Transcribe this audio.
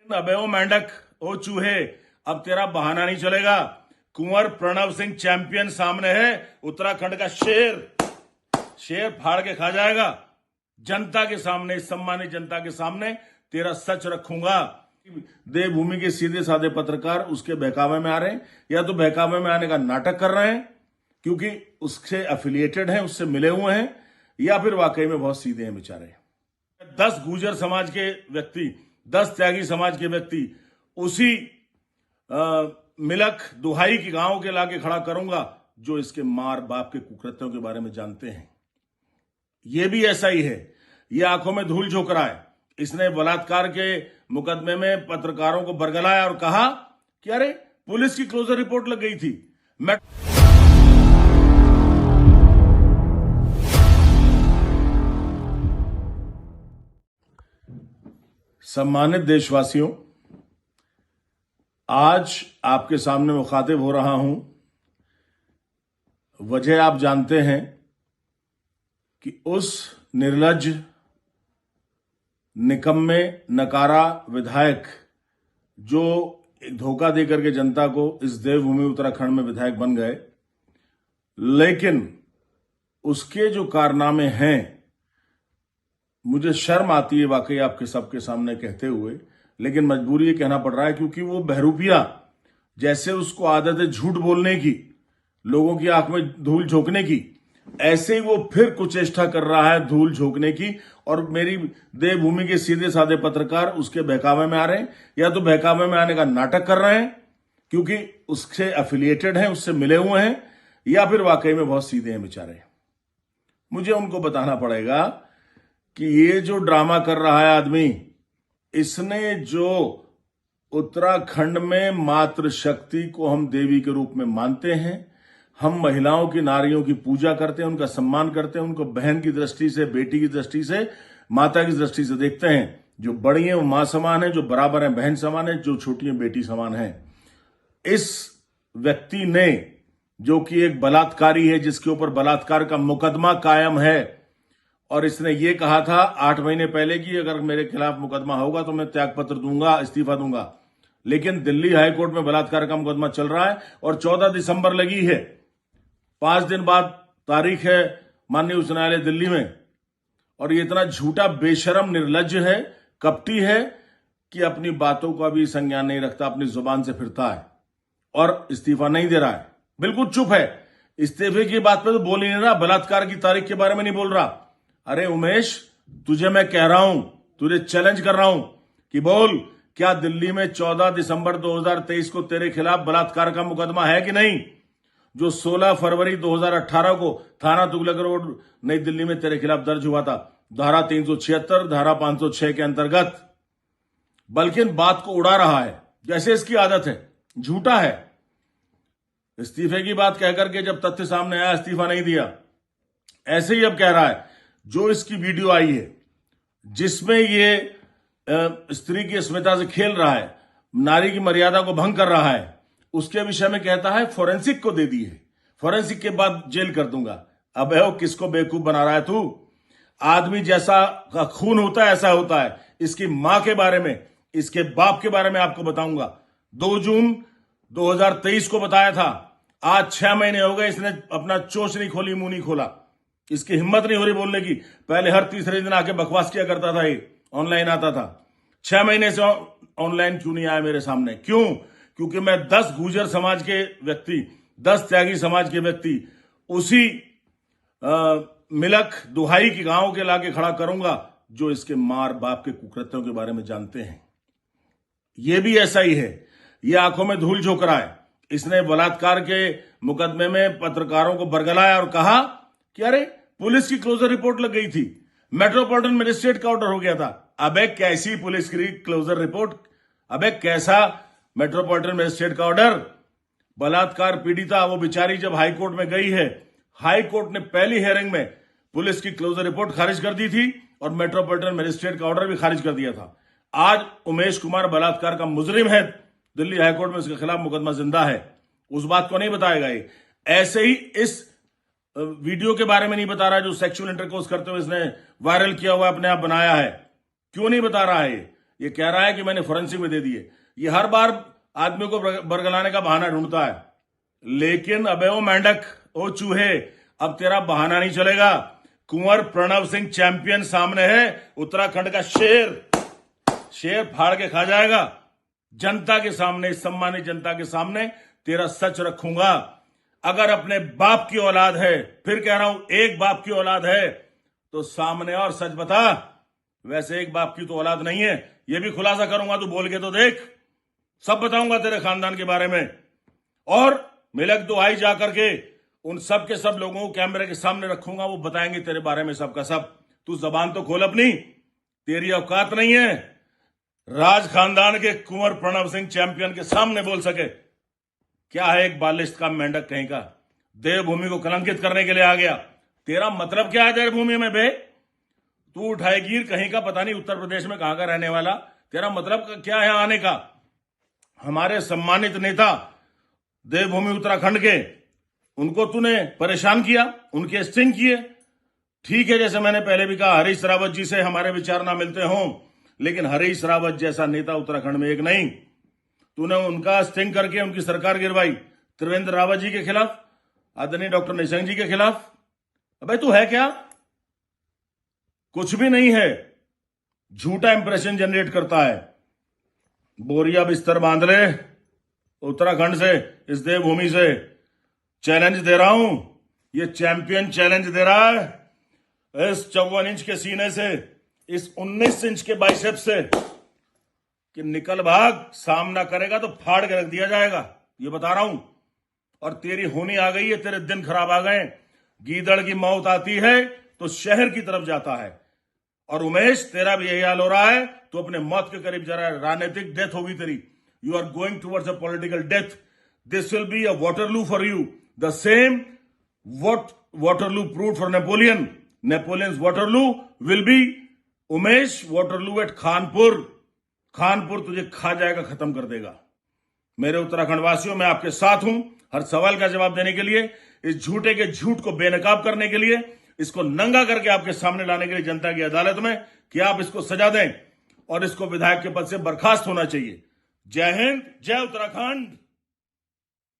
अबे ओ मेंढक, ओ चूहे, अब तेरा बहाना नहीं चलेगा। कुंवर प्रणव सिंह चैंपियन सामने है, उत्तराखंड का शेर। शेर फाड़ के खा जाएगा। जनता के सामने, सम्मानित जनता के सामने तेरा सच रखूंगा। देवभूमि के सीधे साधे पत्रकार उसके बहकावे में आ रहे हैं, या तो बहकावे में आने का नाटक कर रहे हैं क्योंकि उससे एफिलिएटेड हैं, उससे मिले हुए हैं, या फिर वाकई में बहुत सीधे हैं बेचारे। 10 गुर्जर समाज के व्यक्ति, 10 त्यागी समाज के व्यक्ति उसी मिलक दुहाई की गांव के लाके खड़ा करूंगा जो इसके मार बाप के कुकृत्यों के बारे में जानते हैं। ये भी ऐसा ही है, ये आंखों में धूल झोंक रहा है। इसने बलात्कार के मुकदमे में पत्रकारों को बरगलाया और कहा कि अरे पुलिस की क्लोजर रिपोर्ट लग गई थी। मैं सम्मानित देशवासियों, आज आपके सामने मुखातिब हो रहा हूं। वजह आप जानते हैं कि उस निर्लज्ज, निकम्मे, नकारा विधायक जो एक धोखा देकर के जनता को इस देवभूमि उत्तराखंड में विधायक बन गए, लेकिन उसके जो कारनामे हैं, मुझे शर्म आती है वाकई आपके सबके सामने कहते हुए, लेकिन मजबूरी ये कहना पड़ रहा है क्योंकि वो बहरूपिया, जैसे उसको आदत है झूठ बोलने की, लोगों की आंख में धूल झोंकने की, ऐसे ही वो फिर कुचेष्टा कर रहा है धूल झोंकने की। और मेरी देवभूमि के सीधे साधे पत्रकार उसके बहकावे में आ रहे हैं, या तो बहकावे में आने का नाटक कर रहे हैं क्योंकि उससे एफिलिएटेड हैं, उससे मिले हुए हैं, या फिर वाकई में बहुत सीधे हैं बेचारे। मुझे उनको बताना पड़ेगा कि ये जो ड्रामा कर रहा है आदमी, इसने जो उत्तराखंड में मातृशक्ति को हम देवी के रूप में मानते हैं, हम महिलाओं की, नारियों की पूजा करते हैं, उनका सम्मान करते हैं, उनको बहन की दृष्टि से, बेटी की दृष्टि से, माता की दृष्टि से देखते हैं। जो बड़ी है वो मां समान है, जो बराबर है बहन समान है, जो छोटी है बेटी समान है। इस व्यक्ति ने, जो कि एक बलात्कारी है, जिसके ऊपर बलात्कार का मुकदमा कायम है, और इसने ये कहा था 8 महीने पहले कि अगर मेरे खिलाफ मुकदमा होगा तो मैं त्यागपत्र दूंगा, इस्तीफा दूंगा। लेकिन दिल्ली हाईकोर्ट में बलात्कार का मुकदमा चल रहा है और 14 दिसंबर लगी है, 5 दिन बाद तारीख है माननीय उच्च न्यायालय दिल्ली में। और ये इतना झूठा, बेशरम, निर्लज्ज है, कपटी है कि अपनी बातों का भी संज्ञान नहीं रखता, अपनी जुबान से फिरता है और इस्तीफा नहीं दे रहा है, बिल्कुल चुप है। इस्तीफे की बात पे तो बोल ही नहीं रहा, बलात्कार की तारीख के बारे में नहीं बोल रहा। अरे उमेश, तुझे मैं कह रहा हूं, तुझे चैलेंज कर रहा हूं कि बोल, क्या दिल्ली में 14 दिसंबर 2023 को तेरे खिलाफ बलात्कार का मुकदमा है कि नहीं, जो 16 फरवरी 2018 को थाना तुगलक रोड नई दिल्ली में तेरे खिलाफ दर्ज हुआ था, धारा 376, धारा 506 के अंतर्गत। बल्कि बात को उड़ा रहा है जैसे इसकी आदत है, झूठा है। इस्तीफे की बात कहकर के जब तथ्य सामने आया, इस्तीफा नहीं दिया, ऐसे ही अब कह रहा है। जो इसकी वीडियो आई है जिसमें ये स्त्री की अस्मिता से खेल रहा है, नारी की मर्यादा को भंग कर रहा है, उसके विषय में कहता है फोरेंसिक को दे दी है, फोरेंसिक के बाद जेल कर दूंगा। अब है किसको बेवकूफ बना रहा है तू? आदमी जैसा का खून होता है ऐसा होता है। इसकी मां के बारे में, इसके बाप के बारे में आपको बताऊंगा। 2 जून 2023 को बताया था, आज 6 महीने हो गए, इसने अपना चोंच नहीं खोली, मुंह नहीं खोला, इसकी हिम्मत नहीं हो रही बोलने की। पहले हर तीसरे दिन आके बकवास किया करता था, ये ऑनलाइन आता था। 6 महीने से ऑनलाइन क्यों नहीं आया मेरे सामने? क्यों? क्योंकि मैं 10 गुर्जर समाज के व्यक्ति, 10 त्यागी समाज के व्यक्ति उसी मिलक दुहाई की गांव के लाके खड़ा करूंगा जो इसके मार बाप के कुकृत्यों के बारे में जानते हैं। ये भी ऐसा ही है, ये आंखों में धूल झोंक रहा है। इसने बलात्कार के मुकदमे में पत्रकारों को बरगलाया और कहा कि अरे पुलिस की क्लोजर रिपोर्ट लग गई थी, मेट्रोपॉलिटन मजिस्ट्रेट का ऑर्डर हो गया था। अबे कैसी पुलिस की क्लोजर रिपोर्ट? अबे कैसा मेट्रोपॉलिटन मजिस्ट्रेट का ऑर्डर? बलात्कार पीड़िता, वो बेचारी जब हाईकोर्ट में गई है, हाईकोर्ट ने पहली हियरिंग में पुलिस की क्लोजर रिपोर्ट खारिज कर दी थी और मेट्रोपॉलिटन मजिस्ट्रेट का ऑर्डर भी खारिज कर दिया था। आज उमेश कुमार बलात्कार का मुजरिम है, दिल्ली हाईकोर्ट में उसके खिलाफ मुकदमा जिंदा है। उस बात को नहीं बताएगा ये। ऐसे ही इस वीडियो के बारे में नहीं बता रहा जो सेक्सुअल इंटरकोर्स करते हुए इसने वायरल किया हुआ, अपने आप बनाया है। क्यों नहीं बता रहा है? ये कह रहा है कि मैंने फोरेंसिक में दे दिए। ये हर बार आदमी को बरगलाने का बहाना ढूंढता है। लेकिन अबे ओ मेंढक, ओ चूहे, अब तेरा बहाना नहीं चलेगा। कुंवर प्रणव सिंह चैंपियन सामने है, उत्तराखंड का शेर फाड़ के खा जाएगा। जनता के सामने, सम्मानित जनता के सामने तेरा सच रखूंगा। अगर अपने बाप की औलाद है, फिर कह रहा हूं एक बाप की औलाद है, तो सामने और सच बता। वैसे एक बाप की तो औलाद नहीं है, यह भी खुलासा करूंगा, तू बोल के तो देख। सब बताऊंगा तेरे खानदान के बारे में। और मिलक दुहाई जा करके उन सब के सब लोगों को कैमरे के सामने रखूंगा, वो बताएंगे तेरे बारे में सब का सब। तू जबान तो खोल अपनी, तेरी औकात नहीं है राज खानदान के कुंवर प्रणव सिंह चैंपियन के सामने बोल सके। क्या है एक बालिस्ट का मेंढक कहीं का, देवभूमि को कलंकित करने के लिए आ गया। तेरा मतलब क्या है देवभूमि में बे? तू उठाएगीर कहीं का, पता नहीं उत्तर प्रदेश में कहां का रहने वाला। तेरा मतलब क्या है आने का? हमारे सम्मानित नेता देवभूमि उत्तराखंड के, उनको तूने परेशान किया, उनके स्टिंग किए। ठीक है, जैसे मैंने पहले भी कहा, हरीश रावत जी से हमारे विचार ना मिलते हों, लेकिन हरीश रावत जैसा नेता उत्तराखंड में एक नहीं। तूने उनका स्टिंग करके उनकी सरकार गिरवाई त्रिवेंद्र रावत जी के खिलाफ, आदरणीय डॉक्टर निशंक जी के खिलाफ। अबे तू है क्या? कुछ भी नहीं है, झूठा इंप्रेशन जनरेट करता है। बोरिया बिस्तर बांध ले उत्तराखंड से, इस देवभूमि से। चैलेंज दे रहा हूं, ये चैंपियन चैलेंज दे रहा है। इस 54 इंच के सीने से, इस 19 इंच के बाइसेप से, कि निकल भाग, सामना करेगा तो फाड़ के रख दिया जाएगा, ये बता रहा हूं। और तेरी होनी आ गई है, तेरे दिन खराब आ गए। गीदड़ की मौत आती है तो शहर की तरफ जाता है। और उमेश, तेरा भी यही हाल हो रहा है। तो अपने मौत के करीब जा रहा है, राजनीतिक डेथ होगी तेरी। You are going towards a political death. This will be a Waterloo for you, the same what Waterloo proved for Napoleon. Napoleon's Waterloo will be Umesh Waterloo at Khanpur. Khanpur तुझे खा जाएगा, खत्म कर देगा। मेरे उत्तराखंड वासियों, मैं आपके साथ हूं हर सवाल का जवाब देने के लिए, इस झूठे के झूठ को बेनकाब करने के लिए, इसको नंगा करके आपके सामने लाने के लिए जनता की अदालत में, कि आप इसको सजा दें और इसको विधायक के पद से बर्खास्त होना चाहिए। जय हिंद, जय उत्तराखंड।